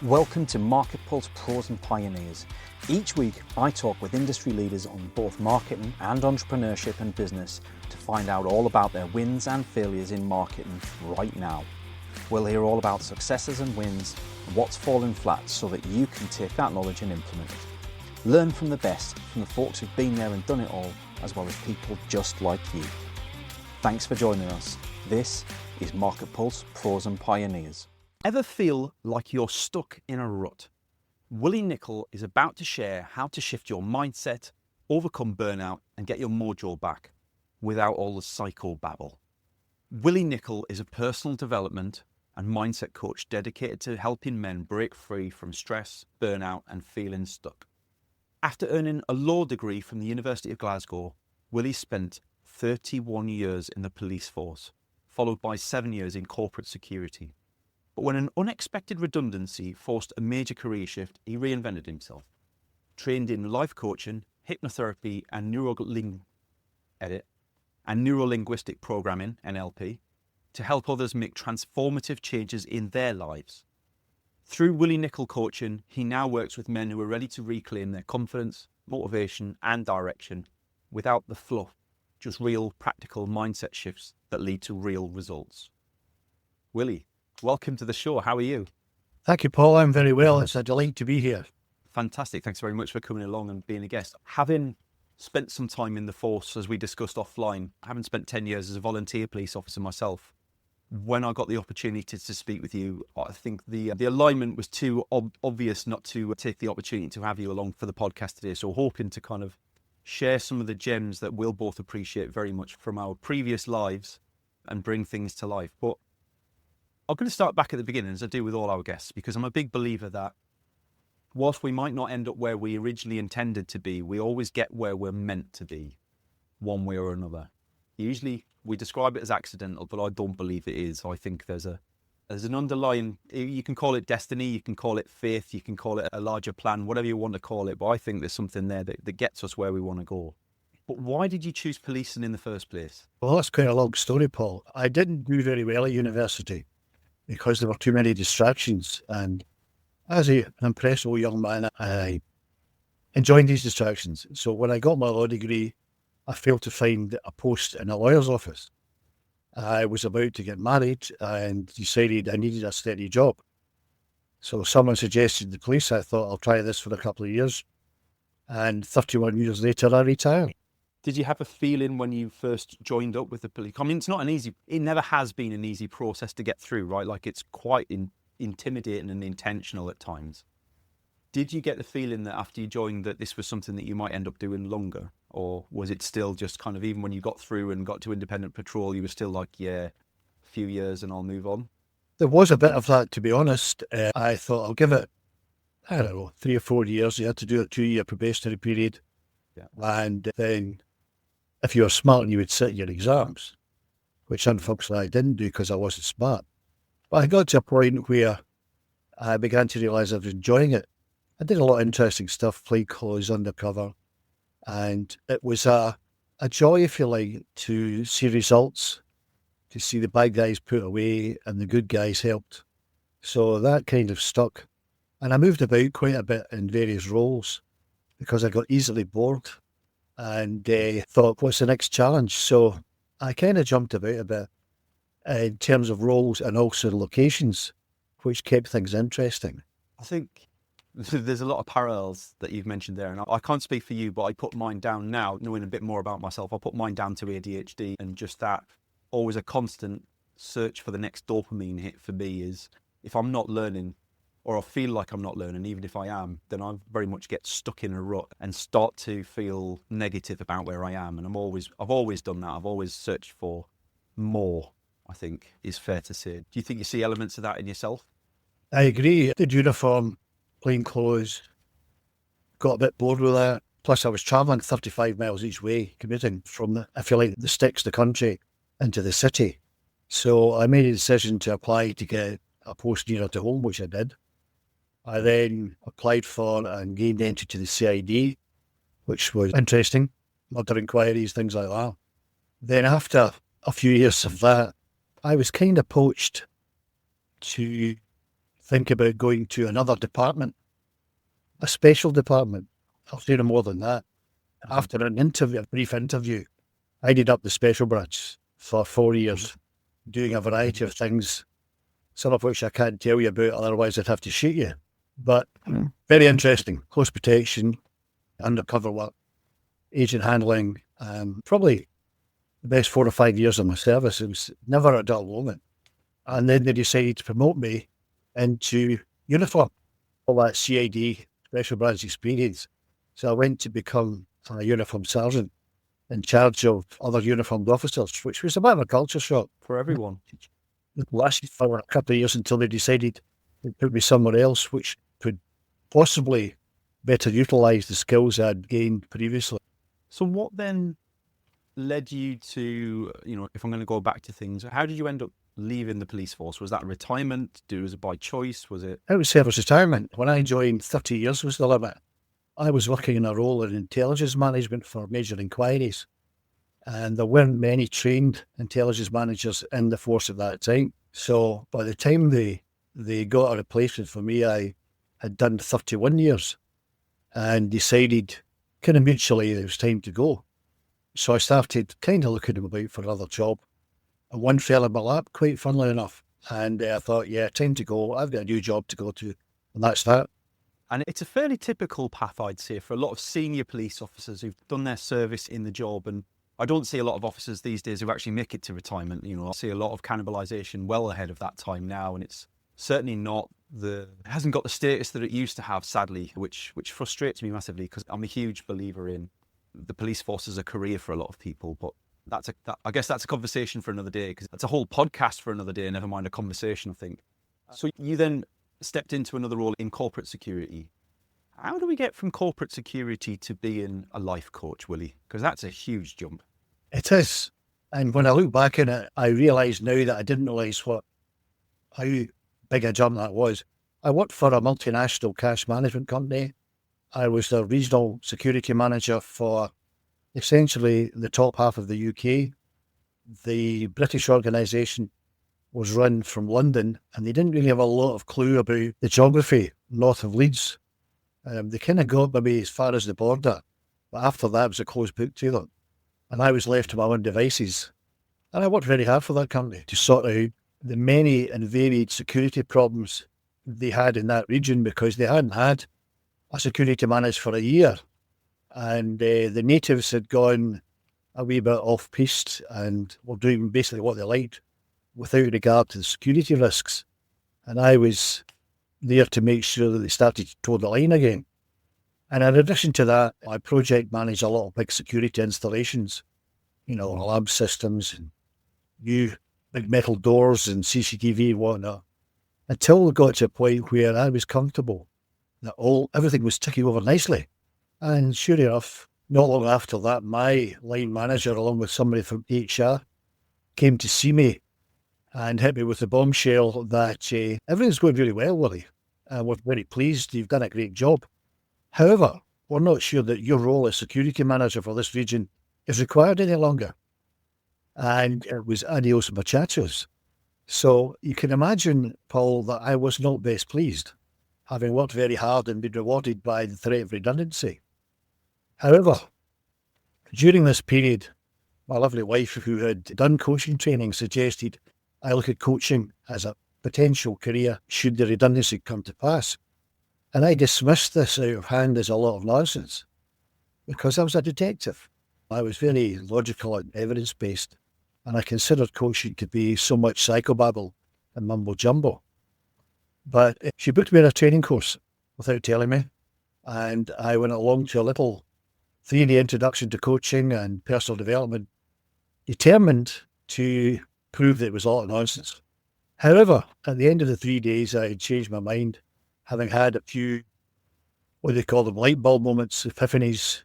Welcome to MarketPulse Pros and Pioneers. Each week, I talk with industry leaders on both marketing and entrepreneurship and business to find out all about their wins and failures in marketing right now. We'll hear all about successes and wins and what's fallen flat so that you can take that knowledge and implement it. Learn from the best, from the folks who've been there and done it all, as well as people just like you. Thanks for joining us. This is MarketPulse Pros and Pioneers. Ever feel like you're stuck in a rut? Willie Nicol is about to share how to shift your mindset, overcome burnout, and get your mojo back without all the psychobabble. Willie Nicol is a personal development and mindset coach dedicated to helping men break free from stress, burnout, and feeling stuck. After earning a law degree from the University of Glasgow, Willie spent 31 years in the police force, followed by 7 years in corporate security. But when an unexpected redundancy forced a major career shift, he reinvented himself. Trained in life coaching, hypnotherapy, and neuro-linguistic programming, NLP, to help others make transformative changes in their lives. Through Willie Nicol coaching, he now works with men who are ready to reclaim their confidence, motivation, and direction without the fluff, just real practical mindset shifts that lead to real results. Willie, welcome to the show. How are you? Thank you, Paul. I'm very well. It's a delight to be here. Fantastic. Thanks very much for coming along and being a guest. Having spent some time in the force, as we discussed offline, having spent 10 years as a volunteer police officer myself, when I got the opportunity to speak with you, I think the alignment was too obvious not to take the opportunity to have you along for the podcast today. So hoping to kind of share some of the gems that we'll both appreciate very much from our previous lives and bring things to life. But I'm going to start back at the beginning, as I do with all our guests, because I'm a big believer that whilst we might not end up where we originally intended to be, we always get where we're meant to be, one way or another. Usually we describe it as accidental, but I don't believe it is. I think there's an underlying, you can call it destiny, you can call it faith, you can call it a larger plan, whatever you want to call it, but I think there's something there that gets us where we want to go. But why did you choose policing in the first place? Well, that's quite a long story, Paul. I didn't do very well at university because there were too many distractions. And as an impressionable young man, I enjoyed these distractions. So when I got my law degree, I failed to find a post in a lawyer's office. I was about to get married and decided I needed a steady job. So someone suggested the police. I thought, I'll try this for a couple of years. And 31 years later, I retired. Did you have a feeling when you first joined up with the police? I mean, it never has been an easy process to get through, right? Like it's quite intimidating and intentional at times. Did you get the feeling that after you joined that this was something that you might end up doing longer? Or was it still just kind of, even when you got through and got to independent patrol, you were still like, yeah, a few years and I'll move on? There was a bit of that, to be honest. I thought I'll give it, 3 or 4 years. You had to do a 2-year probationary period. Yeah. And then if you were smart, you would sit your exams, which unfortunately I didn't do because I wasn't smart. But I got to a point where I began to realise I was enjoying it. I did a lot of interesting stuff, played clothes undercover, and it was a joy, if you like, to see results, to see the bad guys put away and the good guys helped. So that kind of stuck. And I moved about quite a bit in various roles because I got easily bored and thought, what's the next challenge? So I kind of jumped about a bit in terms of roles and also locations, which kept things interesting. I think there's a lot of parallels that you've mentioned there, and I can't speak for you, but I put mine down now, knowing a bit more about myself. I put mine down to ADHD, and just that, always a constant search for the next dopamine hit for me is if I'm not learning, or I feel like I'm not learning, even if I am, then I very much get stuck in a rut and start to feel negative about where I am. And I've always done that. I've always searched for more, I think is fair to say. Do you think you see elements of that in yourself? I agree. The uniform, plain clothes, got a bit bored with that. Plus I was travelling 35 miles each way, commuting from, the sticks, the country, into the city. So I made a decision to apply to get a post nearer to home, which I did. I then applied for and gained entry to the CID, which was interesting, murder inquiries, things like that. Then after a few years of that, I was kind of poached to think about going to another department, a special department. I'll say no more than that. After an interview, a brief interview, I did up the special branch for 4 years, doing a variety of things, some of which I can't tell you about, otherwise I'd have to shoot you. But very interesting. Close protection, undercover work, agent handling, probably the best 4 or 5 years of my service. It was never a dull moment. And then they decided to promote me into uniform, all that CID, special branch experience. So I went to become a uniform sergeant in charge of other uniformed officers, which was a bit of a culture shock. For everyone. It lasted for a couple of years until they decided to put me somewhere else, which could possibly better utilise the skills I'd gained previously. So what then led you to, if I'm going to go back to things, how did you end up leaving the police force? Was that retirement? Was it by choice? Was it? It was service retirement. When I joined, 30 years was the limit. I was working in a role in intelligence management for major inquiries, and there weren't many trained intelligence managers in the force at that time. So by the time they got a replacement for me, I had done 31 years and decided kind of mutually it was time to go. So I started kind of looking about for another job, and one fell in my lap, quite funnily enough. And I thought, yeah, time to go. I've got a new job to go to, and that's that. And it's a fairly typical path, I'd say, for a lot of senior police officers who've done their service in the job. And I don't see a lot of officers these days who actually make it to retirement. I see a lot of cannibalisation well ahead of that time now, and it's certainly it hasn't got the status that it used to have, sadly, which frustrates me massively, because I'm a huge believer in the police force as a career for a lot of people. But I guess that's a conversation for another day, because that's a whole podcast for another day, never mind a conversation, I think. So you then stepped into another role in corporate security. How do we get from corporate security to being a life coach, Willie? Because that's a huge jump. It is. And when I look back on it, I realise now that I didn't realise how big a jump that was. I worked for a multinational cash management company. I was the regional security manager for essentially the top half of the UK. The British organisation was run from London, and they didn't really have a lot of clue about the geography north of Leeds. They kind of got maybe as far as the border, but after that it was a closed book to them. And I was left to my own devices. And I worked very hard for that company to sort out the many and varied security problems they had in that region, because they hadn't had a security manager for a year. And the natives had gone a wee bit off-piste and were doing basically what they liked without regard to the security risks. And I was there to make sure that they started to toe the line again. And in addition to that, I project managed a lot of big security installations, alarm systems and new big metal doors and CCTV and whatnot, until it got to a point where I was comfortable that everything was ticking over nicely. And sure enough, not long after that, my line manager, along with somebody from HR, came to see me and hit me with the bombshell that everything's going really well, Willie. We're very pleased. You've done a great job. However, we're not sure that your role as security manager for this region is required any longer. And it was adios muchachos. So you can imagine, Paul, that I was not best pleased, having worked very hard and been rewarded by the threat of redundancy. However, during this period, my lovely wife, who had done coaching training, suggested I look at coaching as a potential career should the redundancy come to pass. And I dismissed this out of hand as a lot of nonsense, because I was a detective. I was very logical and evidence-based, and I considered coaching to be so much psychobabble and mumbo-jumbo. But she booked me in a training course without telling me, and I went along to a little 3-day introduction to coaching and personal development, determined to prove that it was a lot of nonsense. However, at the end of the 3 days, I had changed my mind, having had a few, what do they call them, light bulb moments, epiphanies.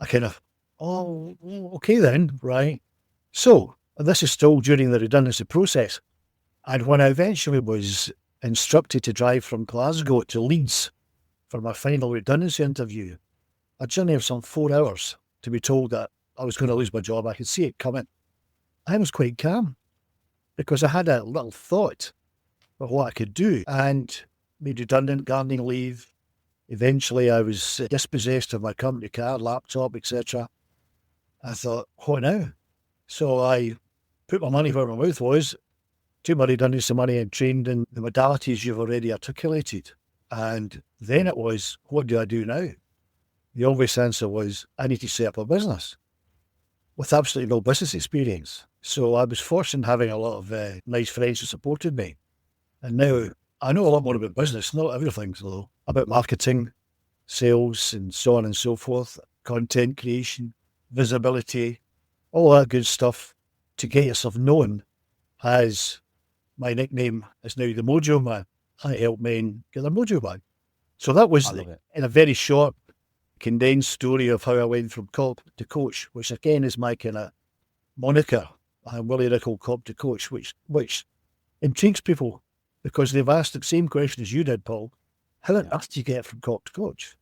I kind of, okay then, right. So, this is still during the redundancy process. And when I eventually was instructed to drive from Glasgow to Leeds for my final redundancy interview, a journey of some 4 hours, to be told that I was going to lose my job, I could see it coming. I was quite calm, because I had a little thought of what I could do, and made redundant, gardening leave. Eventually, I was dispossessed of my company car, laptop, etc. I thought, what now? So I put my money where my mouth was, took my redundancy money and trained in the modalities you've already articulated. And then it was, what do I do now? The obvious answer was, I need to set up a business with absolutely no business experience. So I was fortunate in having a lot of nice friends who supported me. And now I know a lot more about business, not everything, though, about marketing, sales, and so on and so forth, content creation, visibility, all that good stuff to get yourself known. As my nickname is now the Mojo Man. I help men get their mojo back. So that was, in a very short, condensed story of how I went from cop to coach, which again is my kind of moniker. I'm Willie Nicol, cop to coach, which intrigues people because they've asked the same question as you did, Paul. How on earth do you get from cop to coach?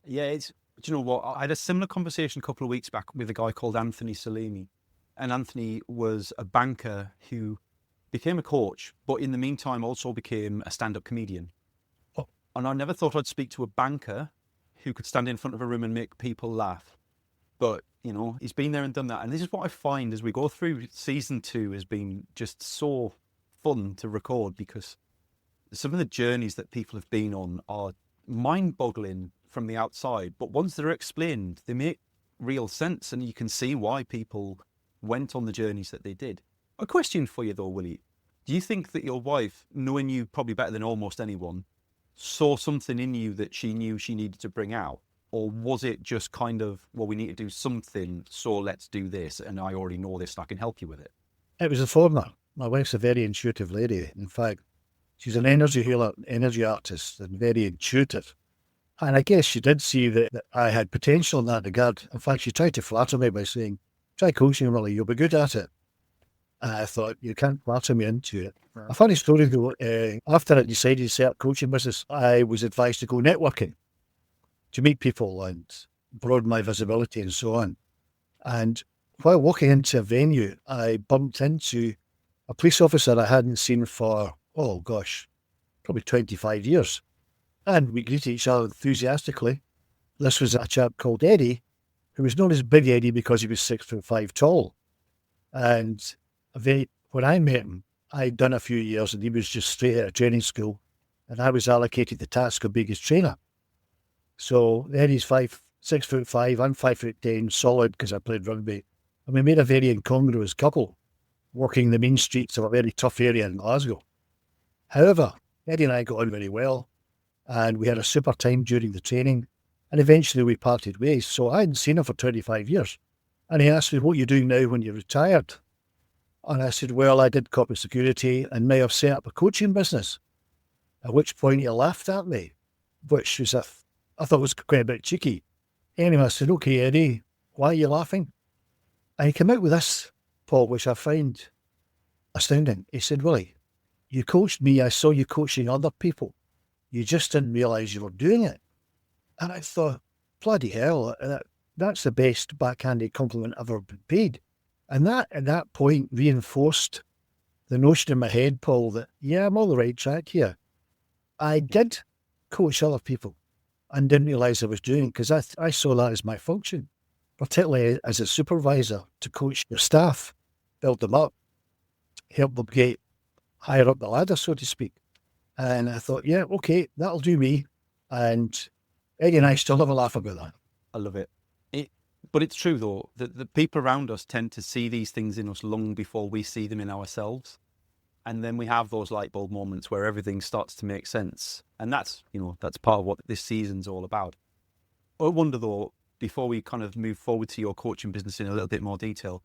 Yeah, do you know what? I had a similar conversation a couple of weeks back with a guy called Anthony Salimi. And Anthony was a banker who became a coach, but in the meantime also became a stand-up comedian. Oh. And I never thought I'd speak to a banker who could stand in front of a room and make people laugh. But, you know, he's been there and done that. And this is what I find as we go through season 2 has been just so fun to record because some of the journeys that people have been on are mind-boggling from the outside. But once they're explained, they make real sense and you can see why people went on the journeys that they did. A question for you though, Willie. Do you think that your wife, knowing you probably better than almost anyone, saw something in you that she knew she needed to bring out? Or was it just kind of, well, we need to do something, so let's do this, and I already know this and I can help you with it? It was the former. My wife's a very intuitive lady. In fact, she's an energy healer, energy artist, and very intuitive. And I guess she did see that I had potential in that regard. In fact, she tried to flatter me by saying, try coaching, Willie, you'll be good at it. And I thought, you can't flatter me into it. Right. A funny story though, after I decided to set up coaching business, I was advised to go networking, to meet people and broaden my visibility and so on. And while walking into a venue, I bumped into a police officer I hadn't seen for, probably 25 years. And we greeted each other enthusiastically. This was a chap called Eddie, who was known as Big Eddie because he was 6'5" tall. And when I met him, I'd done a few years and he was just straight out of training school. And I was allocated the task of being his trainer. So Eddie's 6'5", I'm 5'10", solid because I played rugby. And we made a very incongruous couple, working the main streets of a very tough area in Glasgow. However, Eddie and I got on very well, and we had a super time during the training, and eventually we parted ways. So I hadn't seen him for 25 years. And he asked me, what are you doing now when you're retired? And I said, well, I did corporate security, and now I've set up a coaching business. At which point he laughed at me, which was I thought was quite a bit cheeky. Anyway, I said, okay, Eddie, why are you laughing? And he came out with this, Paul, which I find astounding. He said, Willie, you coached me. I saw you coaching other people. You just didn't realise you were doing it. And I thought, bloody hell, that's the best backhanded compliment I've ever been paid. And that, at that point, reinforced the notion in my head, Paul, that, yeah, I'm on the right track here. I did coach other people and didn't realise I was doing it because I saw that as my function, particularly as a supervisor, to coach your staff, build them up, help them get higher up the ladder, so to speak. And I thought, yeah, okay, that'll do me. And Eddie and I still have a laugh about that. I love it. But it's true, though, that the people around us tend to see these things in us long before we see them in ourselves. And then we have those light bulb moments where everything starts to make sense. And that's part of what this season's all about. I wonder, though, before we kind of move forward to your coaching business in a little bit more detail,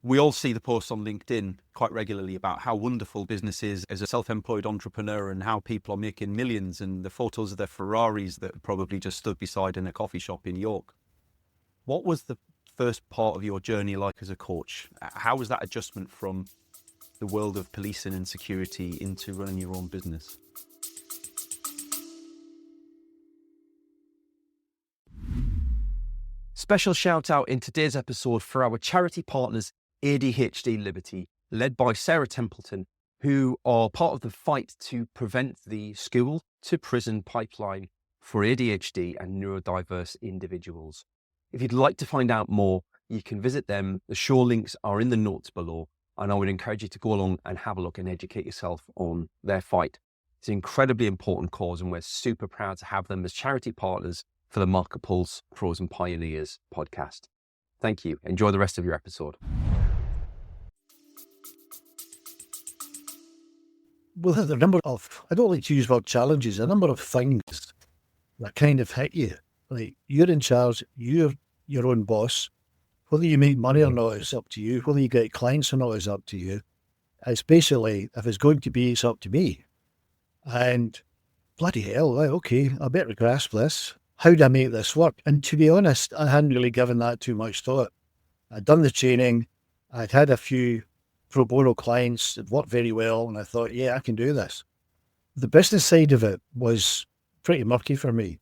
we all see the posts on LinkedIn quite regularly about how wonderful business is as a self-employed entrepreneur and how people are making millions and the photos of their Ferraris that probably just stood beside in a coffee shop in York. What was the first part of your journey like as a coach? How was that adjustment from the world of policing and security into running your own business? Special shout out in today's episode for our charity partners ADHD Liberty, led by Sarah Templeton, who are part of the fight to prevent the school to prison pipeline for ADHD and neurodiverse individuals. If you'd like to find out more, you can visit them. The show links are in the notes below, and I would encourage you to go along and have a look and educate yourself on their fight. It's an incredibly important cause, and we're super proud to have them as charity partners for the MarketPulse Pros and Pioneers podcast. Thank you. Enjoy the rest of your episode. Well, the number of, I don't like to use the word challenges, a number of things that kind of hit you. Like, you're in charge, you're your own boss. Whether you make money or not is up to you. Whether you get clients or not is up to you. It's basically, if it's going to be, it's up to me. And bloody hell, right, okay, I better grasp this. How do I make this work? And to be honest, I hadn't really given that too much thought. I'd done the training. I'd had a few pro bono clients that worked very well. And I thought, yeah, I can do this. The business side of it was pretty murky for me.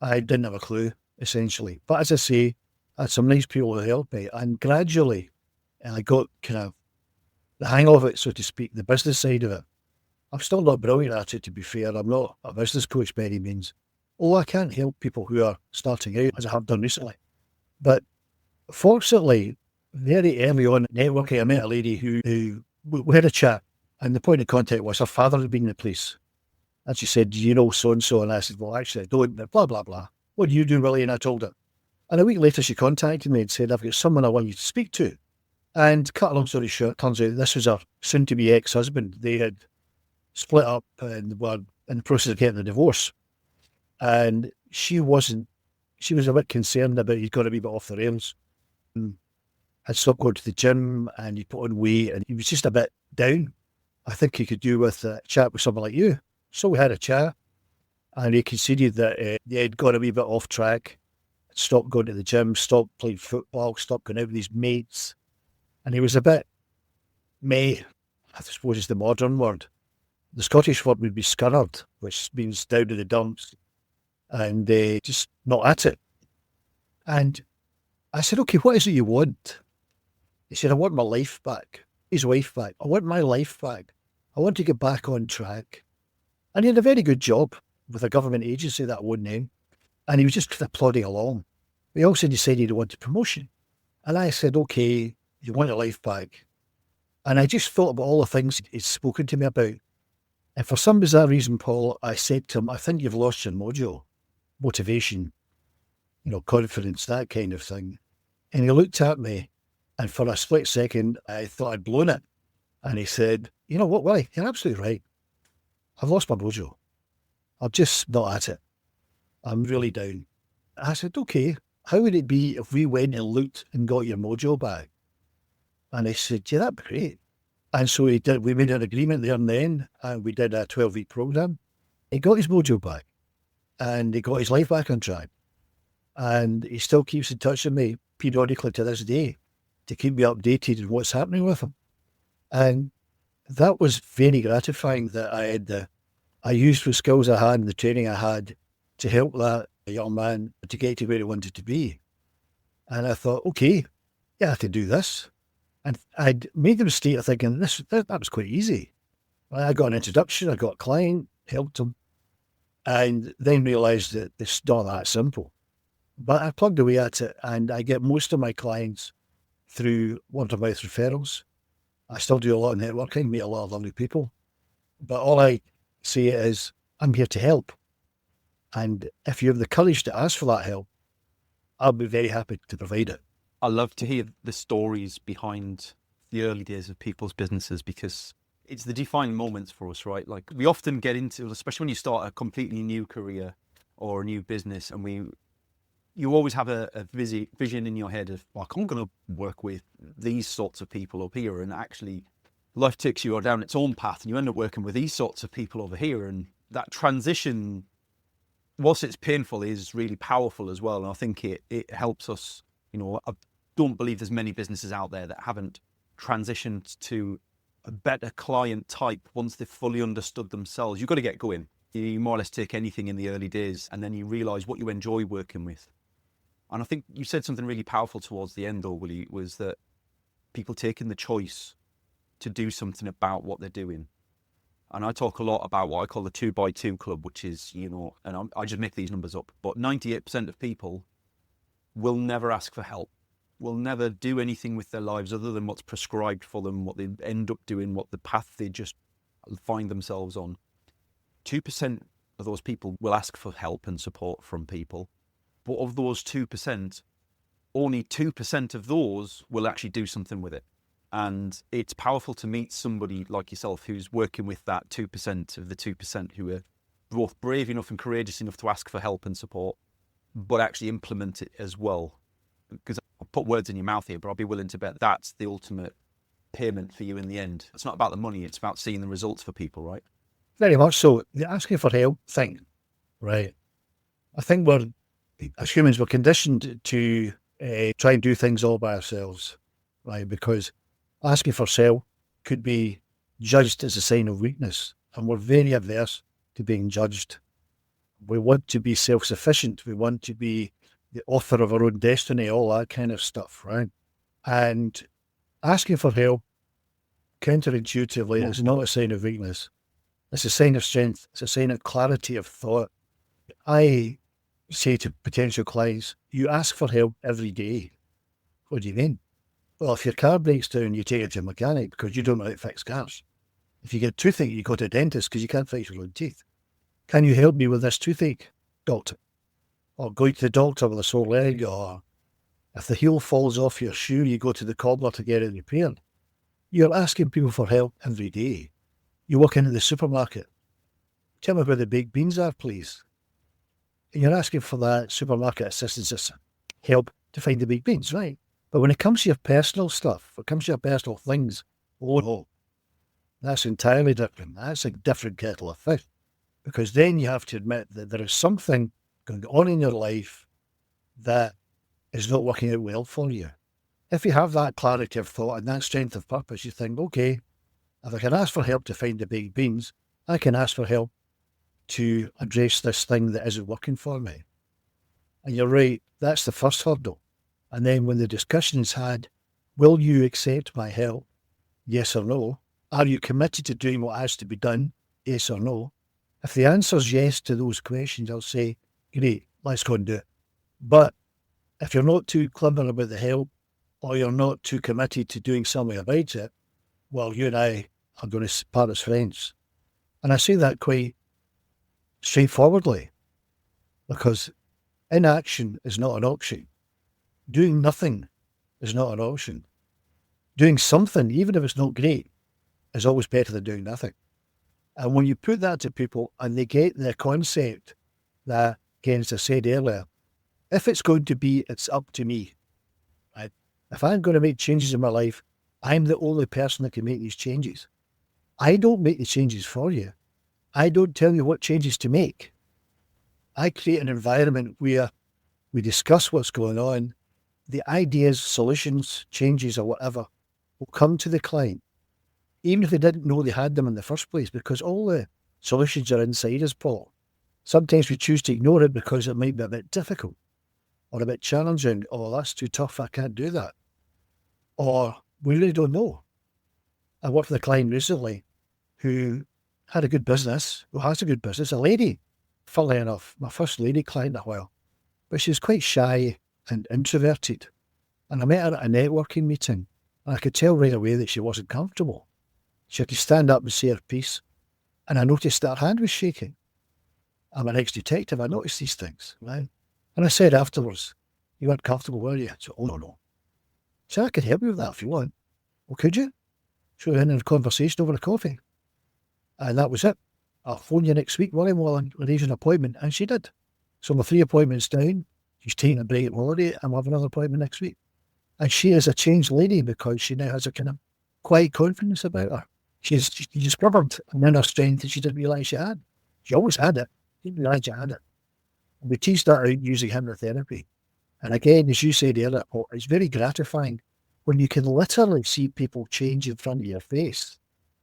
I didn't have a clue, essentially. But as I say, I had some nice people who helped me. And gradually, I got kind of the hang of it, so to speak, the business side of it. I'm still not brilliant at it, to be fair. I'm not a business coach by any means. Oh, I can't help people who are starting out, as I have done recently. But fortunately, very early on networking, I met a lady who we had a chat, and the point of contact was her father had been in the police. And she said, do you know so-and-so? And I said, well, actually, I don't, blah, blah, blah. What do you do, Willie? And I told her. And a week later, she contacted me and said, I've got someone I want you to speak to. And cut a long story short, turns out this was her soon-to-be ex-husband. They had split up and were in the process of getting a divorce. And she was a bit concerned about he'd got a wee bit off the rails. Had stopped going to the gym and he put on weight and he was just a bit down. I think he could do with a chat with someone like you. So we had a chat and he conceded that he'd got a wee bit off track, stopped going to the gym, stopped playing football, stopped going out with his mates. And he was a bit meh, I suppose is the modern word. The Scottish word would be scurred, which means down to the dumps and just not at it. And I said, okay, what is it you want? He said, I want my life back. His wife back. I want my life back. I want to get back on track. And he had a very good job with a government agency that I won't name. And he was just kind of plodding along. He also decided he wanted promotion. And I said, okay, you want your life back. And I just thought about all the things he'd spoken to me about. And for some bizarre reason, Paul, I said to him, I think you've lost your mojo, motivation, confidence, that kind of thing. And he looked at me, and for a split second, I thought I'd blown it. And he said, you know what, Willie, you're absolutely right. I've lost my mojo. I'm just not at it. I'm really down. I said, okay, how would it be if we went and looked and got your mojo back? And he said, yeah, that'd be great. And so we made an agreement there and then, and we did a 12-week program. He got his mojo back, and he got his life back on track. And he still keeps in touch with me periodically to this day to keep me updated on what's happening with him. And that was very gratifying that I used the skills I had and the training I had to help that young man to get to where he wanted to be. And I thought, okay, yeah, I can do this. And I'd made the mistake of thinking that was quite easy. I got an introduction, I got a client, helped him, and then realised that it's not that simple. But I plugged away at it, and I get most of my clients through word-of-mouth referrals. I still do a lot of networking, meet a lot of lovely people. But all I say is, I'm here to help. And if you have the courage to ask for that help, I'll be very happy to provide it. I love to hear the stories behind the early days of people's businesses, because it's the defining moments for us, right? Like, we often get into, especially when you start a completely new career or a new business, and you always have a vision in your head of, like, I'm going to work with these sorts of people up here. And actually, life takes you down its own path and you end up working with these sorts of people over here. And that transition, whilst it's painful, is really powerful as well. And I think it helps us, I don't believe there's many businesses out there that haven't transitioned to a better client type once they've fully understood themselves. You've got to get going. You more or less take anything in the early days and then you realise what you enjoy working with. And I think you said something really powerful towards the end, though, Willie, was that people taking the choice to do something about what they're doing. And I talk a lot about what I call the 2x2 club, which is, and I just make these numbers up, but 98% of people will never ask for help, will never do anything with their lives other than what's prescribed for them, what they end up doing, what the path they just find themselves on. 2% of those people will ask for help and support from people. But of those 2%, only 2% of those will actually do something with it. And it's powerful to meet somebody like yourself who's working with that 2% of the 2% who are both brave enough and courageous enough to ask for help and support, but actually implement it as well. Because I'll put words in your mouth here, but I'll be willing to bet that's the ultimate payment for you in the end. It's not about the money, it's about seeing the results for people, right? Very much so. The asking for help thing, right? I think as humans, we're conditioned to try and do things all by ourselves, right? Because asking for help could be judged as a sign of weakness, and we're very averse to being judged. We want to be self-sufficient. We want to be the author of our own destiny, all that kind of stuff, right? And asking for help, counterintuitively, is not a sign of weakness. It's a sign of strength. It's a sign of clarity of thought. I say to potential clients, you ask for help every day. What do you mean? Well, if your car breaks down, you take it to a mechanic because you don't know how to fix cars. If you get toothache, you go to a dentist because you can't fix your own teeth. Can you help me with this toothache, doctor? Or go to the doctor with a sore leg, or if the heel falls off your shoe, you go to the cobbler to get it repaired. You're asking people for help every day. You walk into the supermarket. Tell me where the baked beans are, please. And you're asking for that supermarket assistant's help to find the baked beans, right? But when it comes to your personal stuff, when it comes to your personal things, oh no, that's entirely different. That's a different kettle of fish. Because then you have to admit that there is something going on in your life that is not working out well for you. If you have that clarity of thought and that strength of purpose, you think, okay, if I can ask for help to find the baked beans, I can ask for help to address this thing that isn't working for me. And you're right, that's the first hurdle. And then when the discussion's had, will you accept my help? Yes or no? Are you committed to doing what has to be done? Yes or no? If the answer's yes to those questions, I'll say, great, let's go and do it. But if you're not too clever about the help, or you're not too committed to doing something about it, well, you and I are going to part as friends. And I say that quite straightforwardly, because inaction is not an option. Doing nothing is not an option. Doing something, even if it's not great, is always better than doing nothing. And when you put that to people and they get the concept that, again, as I said earlier, if it's going to be, it's up to me. Right? If I'm going to make changes in my life, I'm the only person that can make these changes. I don't make the changes for you. I don't tell you what changes to make. I create an environment where we discuss what's going on. The ideas, solutions, changes, or whatever will come to the client, even if they didn't know they had them in the first place, because all the solutions are inside us, Paul. Sometimes we choose to ignore it because it might be a bit difficult or a bit challenging. Oh, that's too tough, I can't do that. Or we really don't know. I worked with a client recently who had a good business, who has a good business, a lady, funnily enough, my first lady client in a while, but she was quite shy and introverted. And I met her at a networking meeting, and I could tell right away that she wasn't comfortable. She had to stand up and say her piece, and I noticed that her hand was shaking. I'm an ex-detective, I noticed these things, right? And I said afterwards, you weren't comfortable, were you? She said, oh, no. So I could help you with that if you want. Well, could you? So we went in a conversation over a coffee. And that was it. I'll phone you next week, William, while I arrange an appointment. And she did. So my 3 appointments down, she's taking a break at holiday, and we'll have another appointment next week. And she is a changed lady because she now has a kind of quiet confidence about her. She discovered an inner strength that she didn't realise she had. She always had it. She didn't realise she had it. And we teased that out using hypnotherapy. And again, as you said earlier, Paul, it's very gratifying when you can literally see people change in front of your face.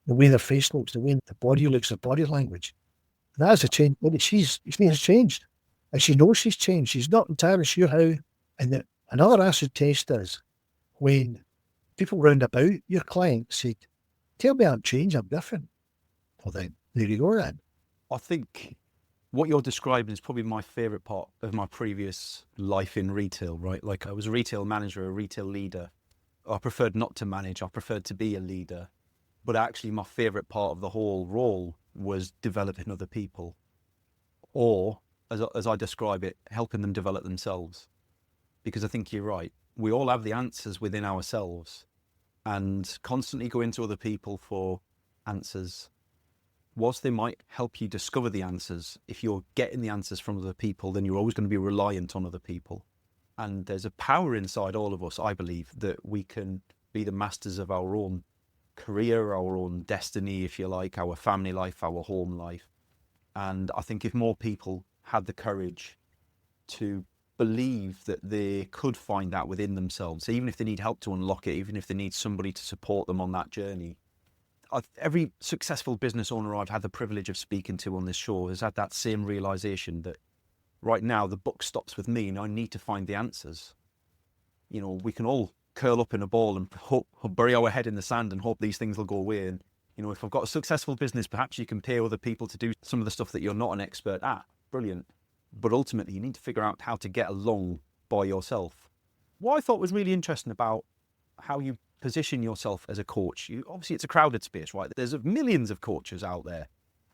The way their face looks, the way the body looks, the body language. That is a change. She has changed. And she knows she's changed. She's not entirely sure how. And another acid test is when people round about your client say, tell me I'm changed, I'm different. Well then, there you go then. I think what you're describing is probably my favorite part of my previous life in retail, right? Like I was a retail manager, a retail leader. I preferred not to manage. I preferred to be a leader. But actually my favorite part of the whole role was developing other people, or as I describe it, helping them develop themselves. Because I think you're right. We all have the answers within ourselves, and constantly going to other people for answers, whilst they might help you discover the answers, if you're getting the answers from other people, then you're always going to be reliant on other people. And there's a power inside all of us, I believe, that we can be the masters of our own career, our own destiny, if you like, our family life, our home life. And I think if more people had the courage to believe that they could find that within themselves, even if they need help to unlock it, even if they need somebody to support them on that journey. Every successful business owner I've had the privilege of speaking to on this show has had that same realization that right now the buck stops with me and I need to find the answers. You know, we can all curl up in a ball and hope, bury our head in the sand and hope these things will go away. And, you know, if I've got a successful business, perhaps you can pay other people to do some of the stuff that you're not an expert at. Brilliant. But ultimately, you need to figure out how to get along by yourself. What I thought was really interesting about how you position yourself as a coach, obviously it's a crowded space, right? There's millions of coaches out there,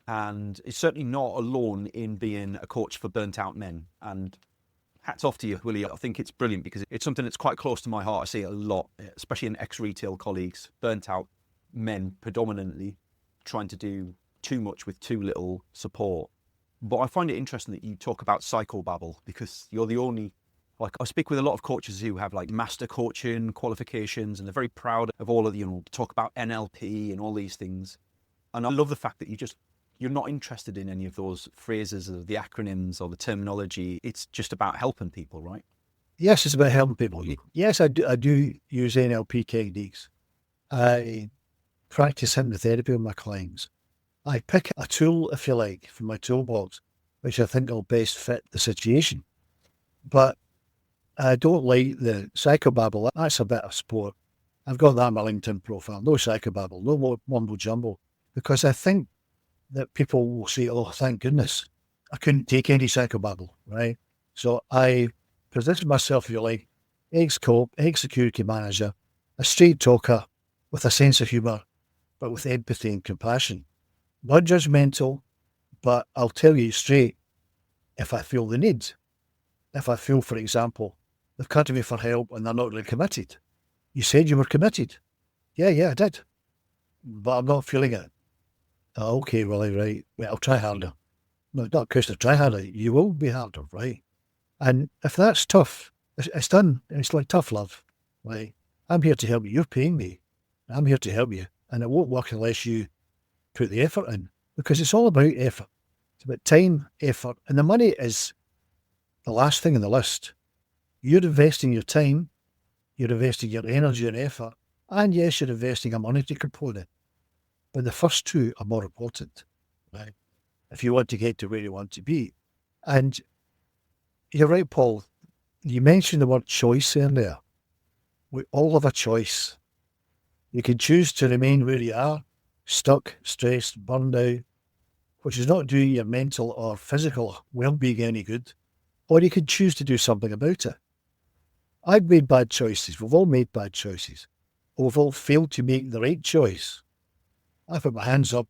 and it's certainly not alone in being a coach for burnt out men. And hats off to you, Willie. I think it's brilliant because it's something that's quite close to my heart. I see it a lot, especially in ex-retail colleagues, burnt out men predominantly, trying to do too much with too little support. But I find it interesting that you talk about psychobabble, because you're the only, like, I speak with a lot of coaches who have like master coaching qualifications, and they're very proud of all of the, talk about NLP and all these things. And I love the fact that you're not interested in any of those phrases or the acronyms or the terminology. It's just about helping people, right? Yes, it's about helping people. Yes, I do use NLP techniques. I practice hypnotherapy with my clients. I pick a tool, if you like, from my toolbox, which I think will best fit the situation. But I don't like the psychobabble. That's a bit of sport. I've got that on my LinkedIn profile. No psychobabble, no mumbo jumbo, because I think that people will say, oh, thank goodness, I couldn't take any psychobabble, right? So I position myself, if you like, ex-cop, ex-security manager, a straight talker with a sense of humour, but with empathy and compassion. Not judgmental, but I'll tell you straight if I feel the need. If I feel, for example, they've come to me for help and they're not really committed. You said you were committed. Yeah, I did. But I'm not feeling it. Oh, okay, Willie, right. Well, I'll try harder. No, not a question of try harder. You will be harder, right? And if that's tough, it's done. It's like tough love, right? I'm here to help you. You're paying me. I'm here to help you. And it won't work unless you put the effort in, because it's all about effort. It's about time, effort, and the money is the last thing on the list. You're investing your time, you're investing your energy and effort, and yes, you're investing a monetary component. But the first two are more important, right? If you want to get to where you want to be. And you're right, Paul. You mentioned the word choice earlier. We all have a choice. You can choose to remain where you are, stuck, stressed, burned out, which is not doing your mental or physical well-being any good, or you can choose to do something about it. I've made bad choices. We've all made bad choices. We've all failed to make the right choice. I put my hands up.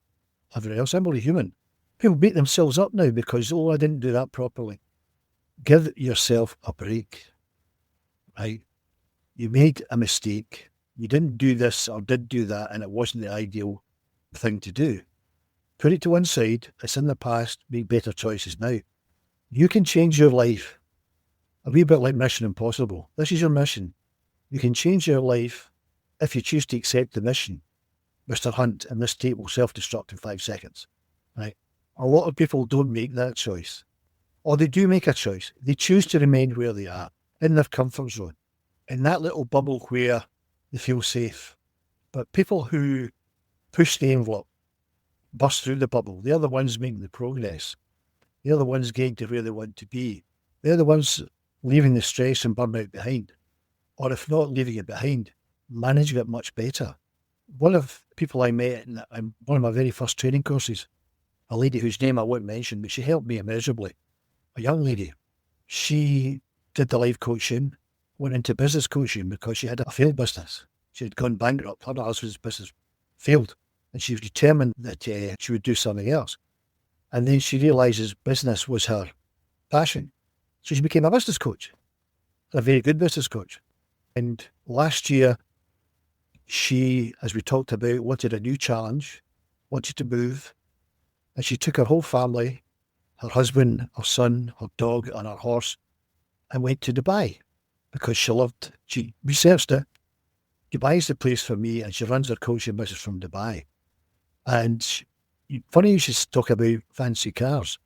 Everyone else, I'm only human. People beat themselves up now because, I didn't do that properly. Give yourself a break, right? You made a mistake. You didn't do this or did do that, and it wasn't the ideal thing to do. Put it to one side. It's in the past. Make better choices now. You can change your life. A wee bit like Mission Impossible. This is your mission. You can change your life if you choose to accept the mission. Mr. Hunt, and this tape will self-destruct in 5 seconds. Right? A lot of people don't make that choice. Or they do make a choice. They choose to remain where they are, in their comfort zone, in that little bubble where they feel safe. But people who push the envelope, burst through the bubble, they're the ones making the progress. They're the ones getting to where they want to be. They're the ones leaving the stress and burnout behind. Or if not leaving it behind, managing it much better. One of the people I met in one of my very first training courses, a lady whose name I won't mention, but she helped me immeasurably. A young lady. She did the life coaching, went into business coaching because she had a failed business. She had gone bankrupt. Her husband's business failed. And she was determined that she would do something else. And then she realises business was her passion. So she became a business coach, a very good business coach. And last year, she, as we talked about, wanted a new challenge, wanted to move. And she took her whole family, her husband, her son, her dog, and her horse, and went to Dubai because she researched it. Dubai is the place for me, and she runs her coaching business from Dubai. And funny you should talk about fancy cars.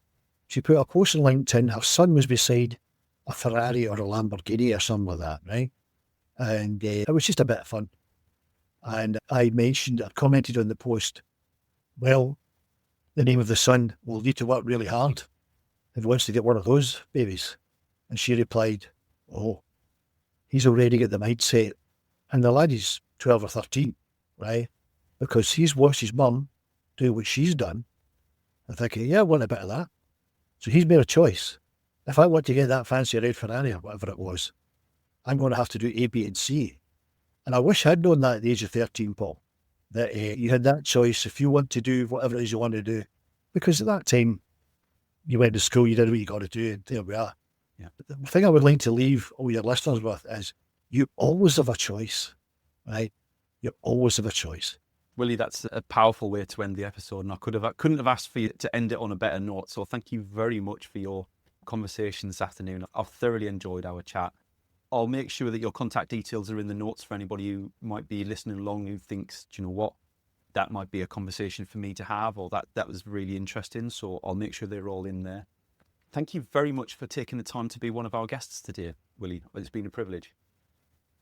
She put a post on LinkedIn. Her son was beside a Ferrari or a Lamborghini or something like that, right? And it was just a bit of fun. And I commented on the post, well, the name of the son will need to work really hard if he wants to get one of those babies. And she replied, oh, he's already got the mindset. And the lad is 12 or 13, right? Because he's watched his mum do what she's done and thinking, yeah, I want a bit of that. So he's made a choice. If I want to get that fancy red Ferrari or whatever it was, I'm going to have to do A, B, and C. And I wish I'd known that at the age of 13, Paul, that you had that choice if you want to do whatever it is you want to do. Because at that time, you went to school, you did what you got to do, and there we are. Yeah. But the thing I would like to leave all your listeners with is you always have a choice, right? You always have a choice. Willie, that's a powerful way to end the episode, and I couldn't have asked for you to end it on a better note. So thank you very much for your conversation this afternoon. I've thoroughly enjoyed our chat. I'll make sure that your contact details are in the notes for anybody who might be listening along who thinks, do you know what, that might be a conversation for me to have, or that was really interesting. So I'll make sure they're all in there. Thank you very much for taking the time to be one of our guests today, Willie. It's been a privilege.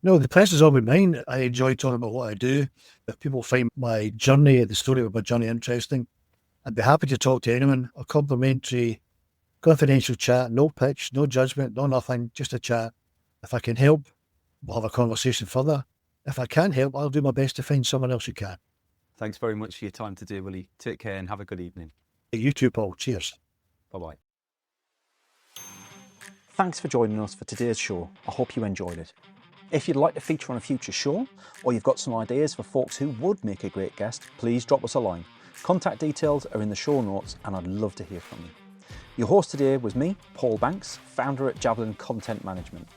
No, the pleasure's all been mine. I enjoy talking about what I do. If people find my journey, the story of my journey interesting, I'd be happy to talk to anyone. A complimentary, confidential chat, no pitch, no judgment, no nothing, just a chat. If I can help, we'll have a conversation further. If I can't help, I'll do my best to find someone else who can. Thanks very much for your time today, Willie. Take care and have a good evening. You too, Paul. Cheers. Bye-bye. Thanks for joining us for today's show. I hope you enjoyed it. If you'd like to feature on a future show, or you've got some ideas for folks who would make a great guest, please drop us a line. Contact details are in the show notes, and I'd love to hear from you. Your host today was me, Paul Banks, founder at Javelin Content Management.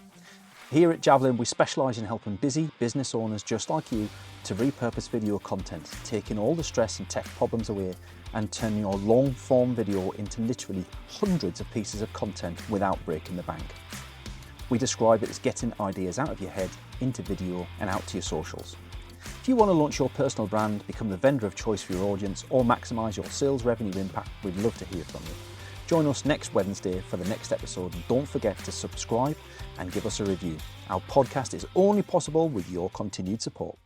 Here at Javelin, we specialise in helping busy business owners just like you to repurpose video content, taking all the stress and tech problems away and turning your long-form video into literally hundreds of pieces of content without breaking the bank. We describe it as getting ideas out of your head into video and out to your socials. If you want to launch your personal brand, become the vendor of choice for your audience, or maximise your sales revenue impact, we'd love to hear from you. Join us next Wednesday for the next episode, and don't forget to subscribe and give us a review. Our podcast is only possible with your continued support.